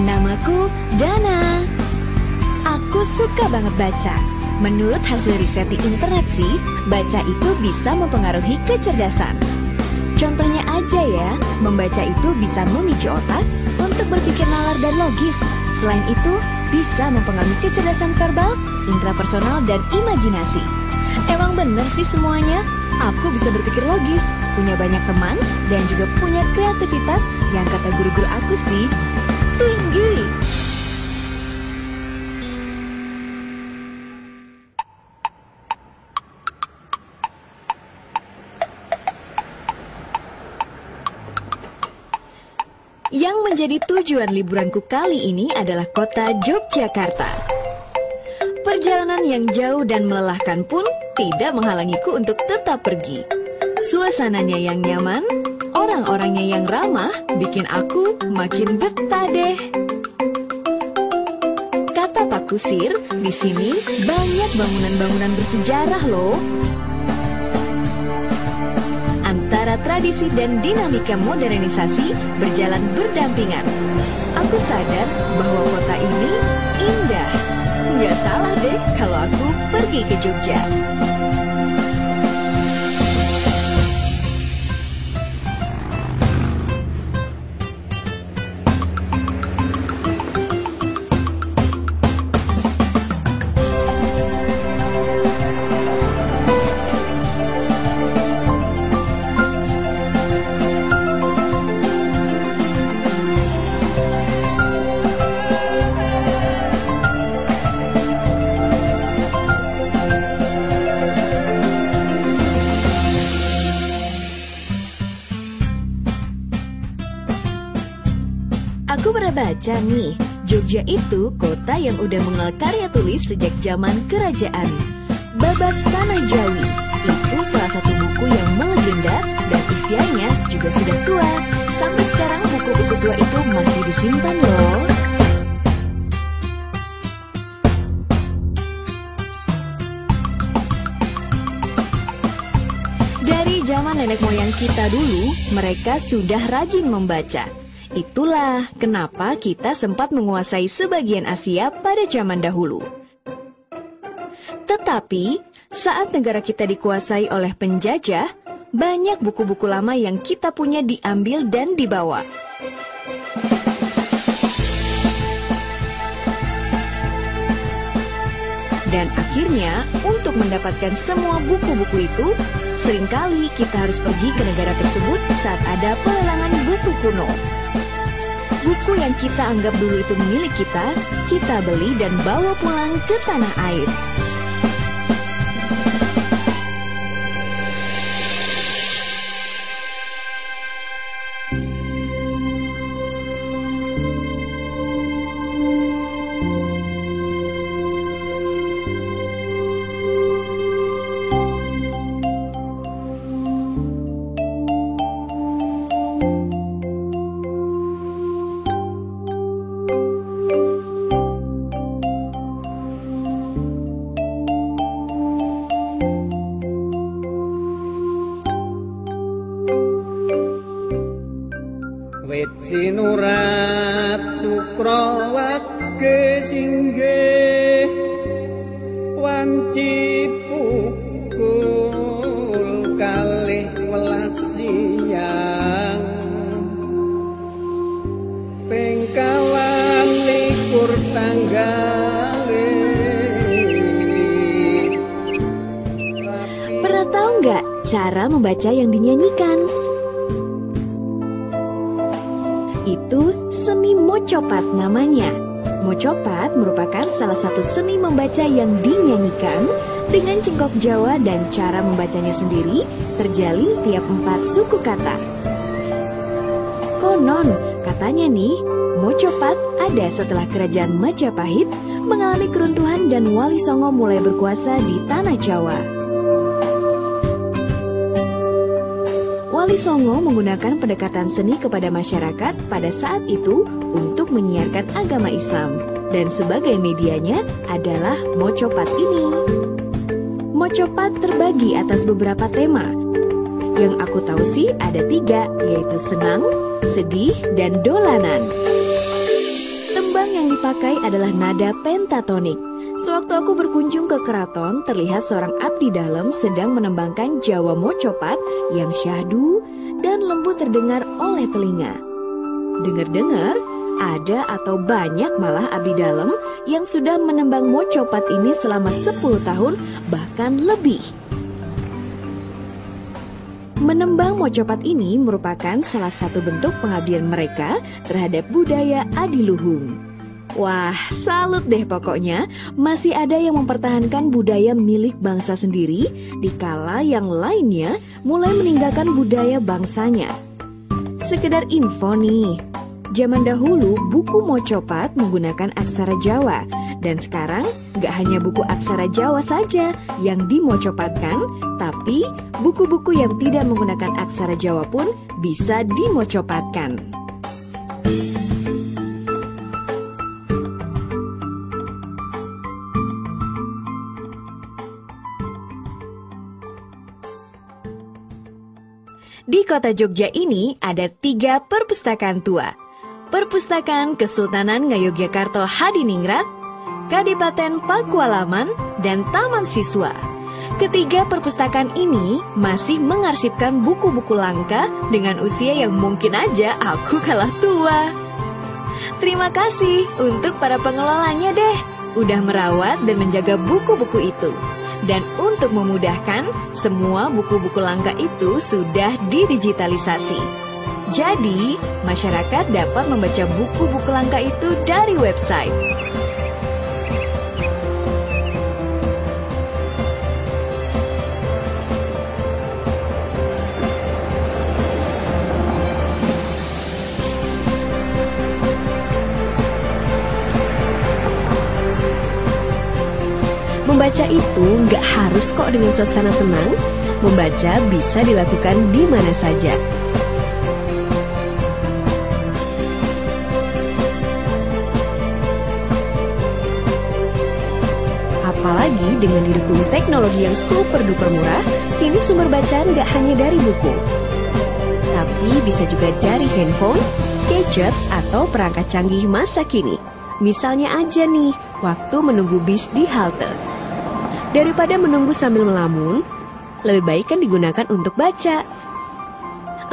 Namaku Dana. Aku suka banget baca. Menurut hasil riset di internet sih, baca itu bisa mempengaruhi kecerdasan. Contohnya aja ya, membaca itu bisa memicu otak untuk berpikir nalar dan logis. Selain itu, bisa mempengaruhi kecerdasan verbal, intrapersonal, dan imajinasi. Emang bener sih semuanya, aku bisa berpikir logis, punya banyak teman, dan juga punya kreativitas yang kata guru-guru aku sih, tinggi. Yang menjadi tujuan liburanku kali ini adalah kota Yogyakarta. Perjalanan yang jauh dan melelahkan pun tidak menghalangiku untuk tetap pergi. Suasananya yang nyaman, orang-orangnya yang ramah, bikin aku makin betah deh. Kata Pak Kusir, di sini banyak bangunan-bangunan bersejarah loh. Antara tradisi dan dinamika modernisasi berjalan berdampingan. Aku sadar bahwa kota ini indah. Nggak salah deh kalau aku pergi ke Jogja. Aku pernah baca nih, Jogja itu kota yang udah mengenal karya tulis sejak zaman kerajaan. Babak Tanah Jawi, itu salah satu buku yang melegenda dan usianya juga sudah tua. Sampai sekarang buku-buku tua itu masih disimpan loh. Dari zaman nenek moyang kita dulu, mereka sudah rajin membaca. Itulah kenapa kita sempat menguasai sebagian Asia pada zaman dahulu. Tetapi, saat negara kita dikuasai oleh penjajah, banyak buku-buku lama yang kita punya diambil dan dibawa. Dan akhirnya, untuk mendapatkan semua buku-buku itu, seringkali kita harus pergi ke negara tersebut saat ada pelelangan buku kuno. Buku yang kita anggap dulu itu milik kita beli dan bawa pulang ke tanah air. Wit sinurat Sukrawati singgih wanci pukul 12 siang pengkalan likur tanggale. Pernah tahu nggak cara membaca yang dinyanyikan? Itu seni mocopat namanya. Mocopat merupakan salah satu seni membaca yang dinyanyikan dengan cengkok Jawa dan cara membacanya sendiri terjalin tiap 4 suku kata. Konon, katanya nih, mocopat ada setelah kerajaan Majapahit mengalami keruntuhan dan Wali Songo mulai berkuasa di tanah Jawa. Wali Songo menggunakan pendekatan seni kepada masyarakat pada saat itu untuk menyiarkan agama Islam, dan sebagai medianya adalah mocopat ini. Mocopat terbagi atas beberapa tema. Yang aku tahu sih ada 3, yaitu senang, sedih, dan dolanan. yang dipakai adalah nada pentatonik. Sewaktu aku berkunjung ke keraton, terlihat seorang abdi dalam sedang menembangkan Jawa Mocopat yang syahdu dan lembut terdengar oleh telinga. Dengar-dengar, ada atau banyak malah abdi dalam yang sudah menembang mocopat ini selama 10 tahun bahkan lebih. Menembang mocopat ini merupakan salah satu bentuk pengabdian mereka terhadap budaya adiluhung. Wah, salut deh pokoknya, masih ada yang mempertahankan budaya milik bangsa sendiri dikala yang lainnya mulai meninggalkan budaya bangsanya. Sekedar info nih, zaman dahulu buku mocopat menggunakan aksara Jawa, dan sekarang gak hanya buku aksara Jawa saja yang dimocopatkan, tapi buku-buku yang tidak menggunakan aksara Jawa pun bisa dimocopatkan. Di kota Jogja ini ada 3 perpustakaan tua. Perpustakaan Kesultanan Ngayogyakarta Hadiningrat, Kadipaten Pakualaman, dan Taman Siswa. Ketiga perpustakaan ini masih mengarsipkan buku-buku langka dengan usia yang mungkin aja aku kalah tua. Terima kasih untuk para pengelolanya deh, udah merawat dan menjaga buku-buku itu. Dan untuk memudahkan, semua buku-buku langka itu sudah didigitalisasi. Jadi, masyarakat dapat membaca buku-buku langka itu dari website. Membaca itu nggak harus kok dengan suasana tenang. Membaca bisa dilakukan di mana saja. Apalagi dengan didukung teknologi yang super duper murah, kini sumber bacaan nggak hanya dari buku, tapi bisa juga dari handphone, gadget, atau perangkat canggih masa kini. Misalnya aja nih, waktu menunggu bis di halte. Daripada menunggu sambil melamun, lebih baik kan digunakan untuk baca.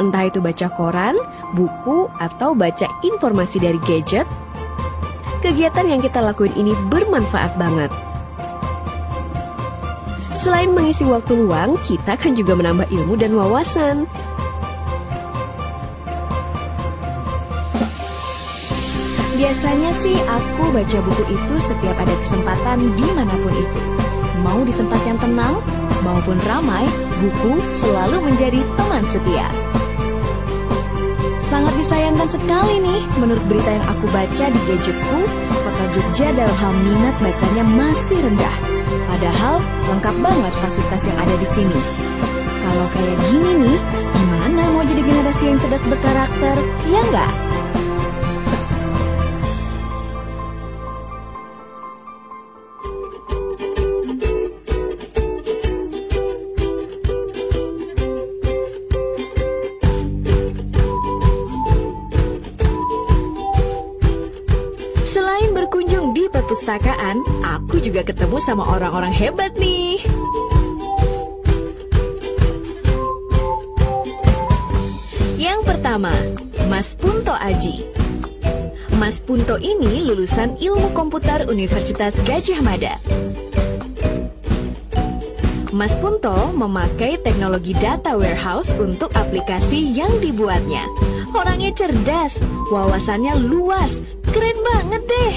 Entah itu baca koran, buku, atau baca informasi dari gadget. Kegiatan yang kita lakuin ini bermanfaat banget. Selain mengisi waktu luang, kita kan juga menambah ilmu dan wawasan. Biasanya sih aku baca buku itu setiap ada kesempatan dimanapun itu. Mau di tempat yang tenang, maupun ramai, buku selalu menjadi teman setia. Sangat disayangkan sekali nih, menurut berita yang aku baca di gadgetku, kota Jogja dalam hal minat bacanya masih rendah. Padahal lengkap banget fasilitas yang ada di sini. Kalau kayak gini nih, gimana mau jadi generasi yang cerdas berkarakter, ya nggak? Perpustakaan, aku juga ketemu sama orang-orang hebat nih. Yang pertama, Mas Punto Aji. Mas Punto ini lulusan Ilmu Komputer Universitas Gadjah Mada. Mas Punto memakai teknologi data warehouse untuk aplikasi yang dibuatnya. Orangnya cerdas, wawasannya luas, keren banget deh.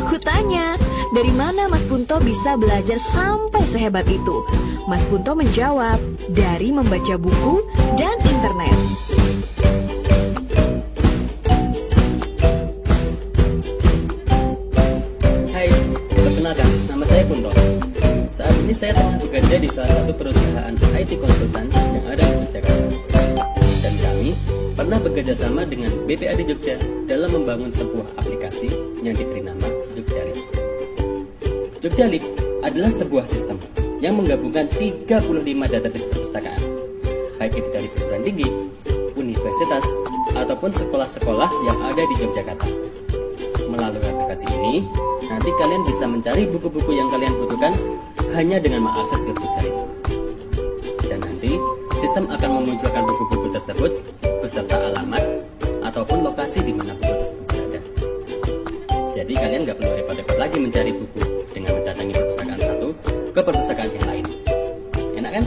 Aku tanya, dari mana Mas Punto bisa belajar sampai sehebat itu? Mas Punto menjawab, dari membaca buku dan internet. Hai, perkenalkan, nama saya Punto. Saat ini saya tengah bekerja di salah satu perusahaan IT konsultan yang ada di Jakarta. Dan kami pernah bekerja sama dengan BPAD Jogja dalam membangun sebuah aplikasi yang diberi nama Jogjalik. Jogjalik adalah sebuah sistem yang menggabungkan 35 database perpustakaan, baik itu dari perguruan tinggi, universitas, ataupun sekolah-sekolah yang ada di Yogyakarta. Melalui aplikasi ini, nanti kalian bisa mencari buku-buku yang kalian butuhkan hanya dengan mengakses web pencari. Dan nanti, sistem akan memunculkan buku-buku tersebut beserta alamat ataupun lokasi di mana buku tersebut berada. Jadi kalian nggak perlu repot-repot lagi mencari buku dengan mendatangi perpustakaan satu ke perpustakaan yang lain. Enak kan?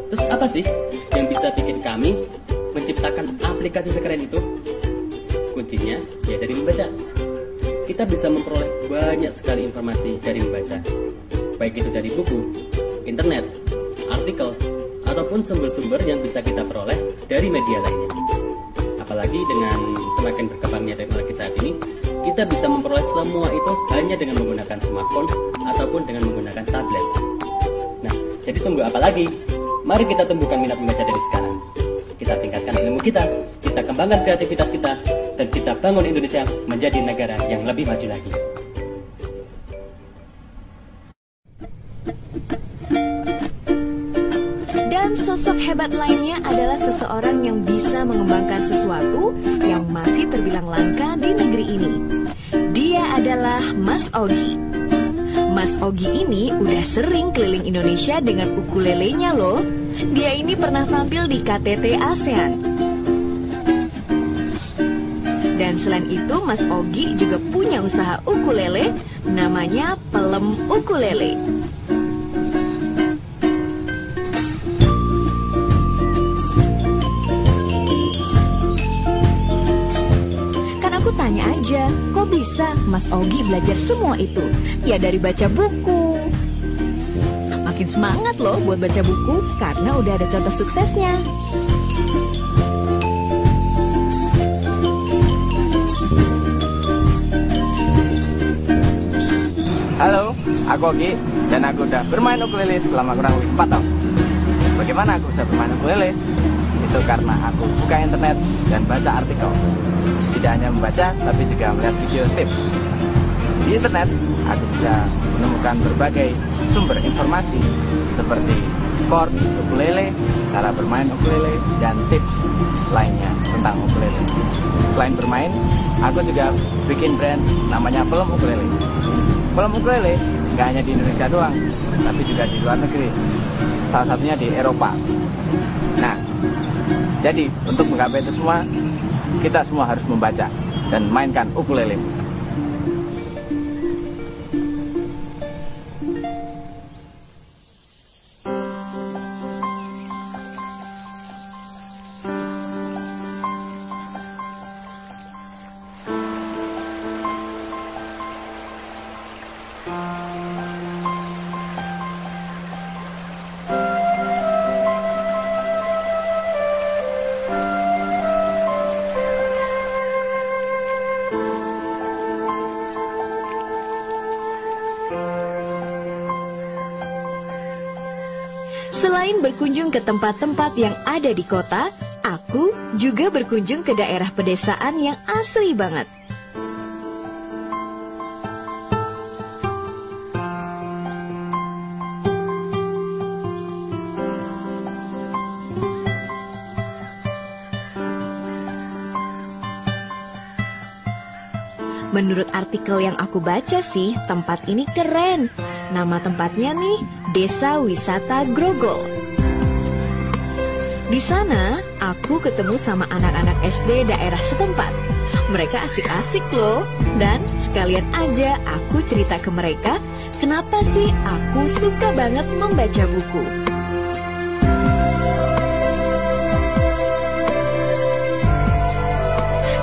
Terus apa sih yang bisa bikin kami menciptakan aplikasi sekeren itu? Kuncinya ya dari membaca. Kita bisa memperoleh banyak sekali informasi dari membaca, baik itu dari buku, internet, artikel, ataupun sumber-sumber yang bisa kita peroleh dari media lainnya. Apalagi dengan semakin berkembangnya teknologi saat ini, kita bisa memperoleh semua itu hanya dengan menggunakan smartphone ataupun dengan menggunakan tablet. Nah, jadi tunggu apa lagi? Mari kita tumbuhkan minat membaca dari sekarang. Kita tingkatkan ilmu kita kembangkan kreativitas kita, dan kita bangun Indonesia menjadi negara yang lebih maju lagi. Dan sosok hebat lainnya adalah seseorang yang bisa mengembangkan sesuatu yang masih terbilang langka di negeri ini. Dia adalah Mas Ogi. Mas Ogi ini udah sering keliling Indonesia dengan ukulelenya loh. Dia ini pernah tampil di KTT ASEAN. Dan selain itu, Mas Ogi juga punya usaha ukulele, namanya Pelem Ukulele. Kan aku tanya aja, kok bisa Mas Ogi belajar semua itu? Ya dari baca buku. Makin semangat loh buat baca buku, karena udah ada contoh suksesnya. Halo, aku Ogi, dan aku udah bermain ukulele selama kurang lebih 4 tahun. Bagaimana aku bisa bermain ukulele? Itu karena aku buka internet dan baca artikel. Tidak hanya membaca, tapi juga melihat video tips. Di internet, aku bisa menemukan berbagai sumber informasi seperti chord ukulele, cara bermain ukulele, dan tips lainnya tentang ukulele. Selain bermain, aku juga bikin brand namanya Pelem Ukulele. Pelem Ukulele nggak hanya di Indonesia doang, tapi juga di luar negeri, salah satunya di Eropa. Nah, jadi untuk menggapai itu semua, kita semua harus membaca dan mainkan ukulele. Selain berkunjung ke tempat-tempat yang ada di kota, aku juga berkunjung ke daerah pedesaan yang asri banget. Menurut artikel yang aku baca sih, tempat ini keren. Nama tempatnya nih, Desa Wisata Grogol. Di sana, aku ketemu sama anak-anak SD daerah setempat. Mereka asik-asik loh. Dan sekalian aja aku cerita ke mereka, kenapa sih aku suka banget membaca buku.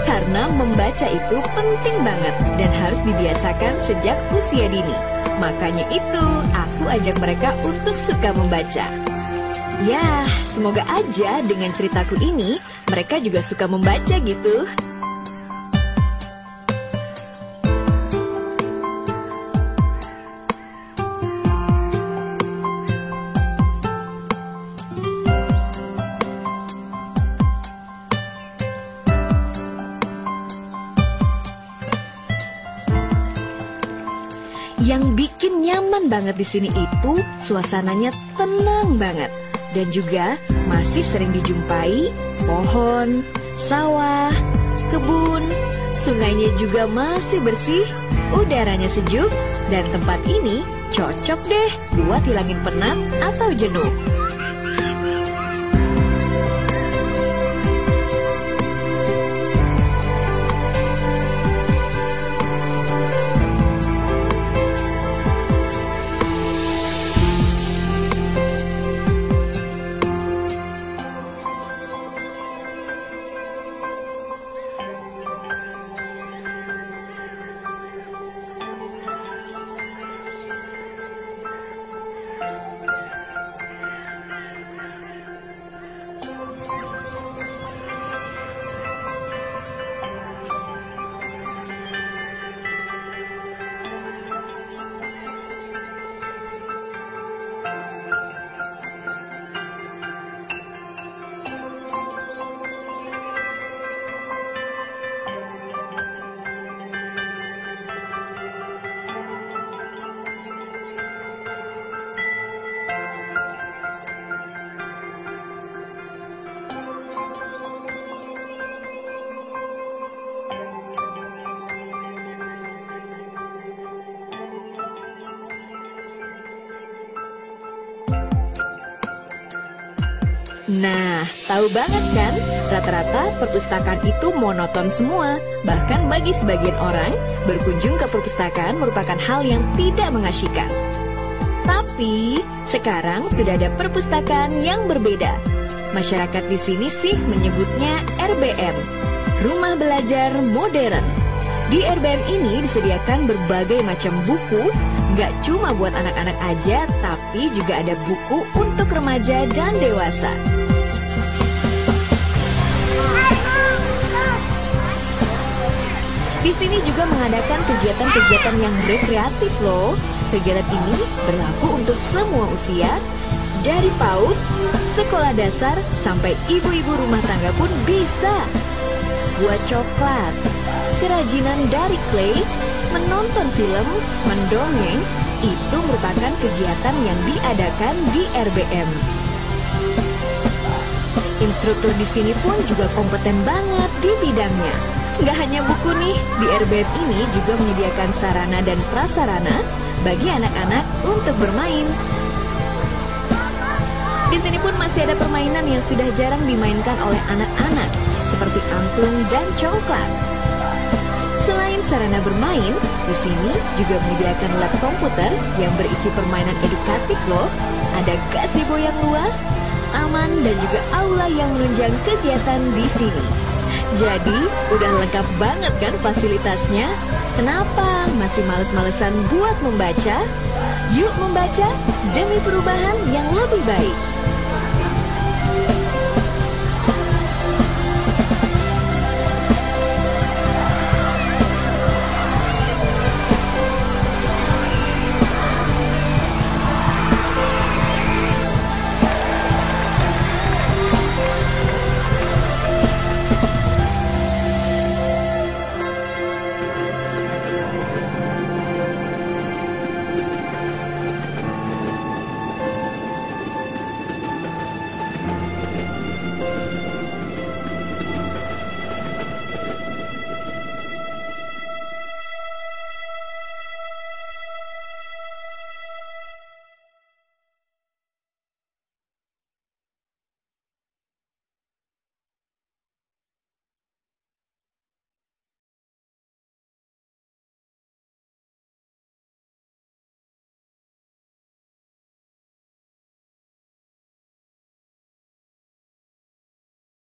Karena membaca itu penting banget dan harus dibiasakan sejak usia dini. Makanya itu aku ajak mereka untuk suka membaca. Ya, semoga aja dengan ceritaku ini mereka juga suka membaca gitu. Yang bikin nyaman banget di sini itu suasananya tenang banget dan juga masih sering dijumpai pohon, sawah, kebun, sungainya juga masih bersih, udaranya sejuk, dan tempat ini cocok deh buat hilangin penat atau jenuh. Nah, tahu banget kan? Rata-rata perpustakaan itu monoton semua. Bahkan bagi sebagian orang, berkunjung ke perpustakaan merupakan hal yang tidak mengasyikkan. Tapi, sekarang sudah ada perpustakaan yang berbeda. Masyarakat di sini sih menyebutnya RBM, Rumah Belajar Modern. Di RBM ini disediakan berbagai macam buku, nggak cuma buat anak-anak aja, tapi juga ada buku untuk remaja dan dewasa. Di sini juga mengadakan kegiatan-kegiatan yang rekreatif loh. Kegiatan ini berlaku untuk semua usia, dari PAUD, sekolah dasar, sampai ibu-ibu rumah tangga pun bisa. Buat coklat, kerajinan dari clay, menonton film, mendongeng, itu merupakan kegiatan yang diadakan di RBM. Instruktur di sini pun juga kompeten banget di bidangnya. Nggak hanya buku nih, di RBM ini juga menyediakan sarana dan prasarana bagi anak-anak untuk bermain. Di sini pun masih ada permainan yang sudah jarang dimainkan oleh anak-anak, seperti angklung dan congklak. Selain sarana bermain, di sini juga menyediakan lab komputer yang berisi permainan edukatif loh. Ada gazebo yang luas, aman, dan juga aula yang menunjang kegiatan di sini. Jadi, udah lengkap banget kan fasilitasnya? Kenapa masih males-malesan buat membaca? Yuk membaca demi perubahan yang lebih baik.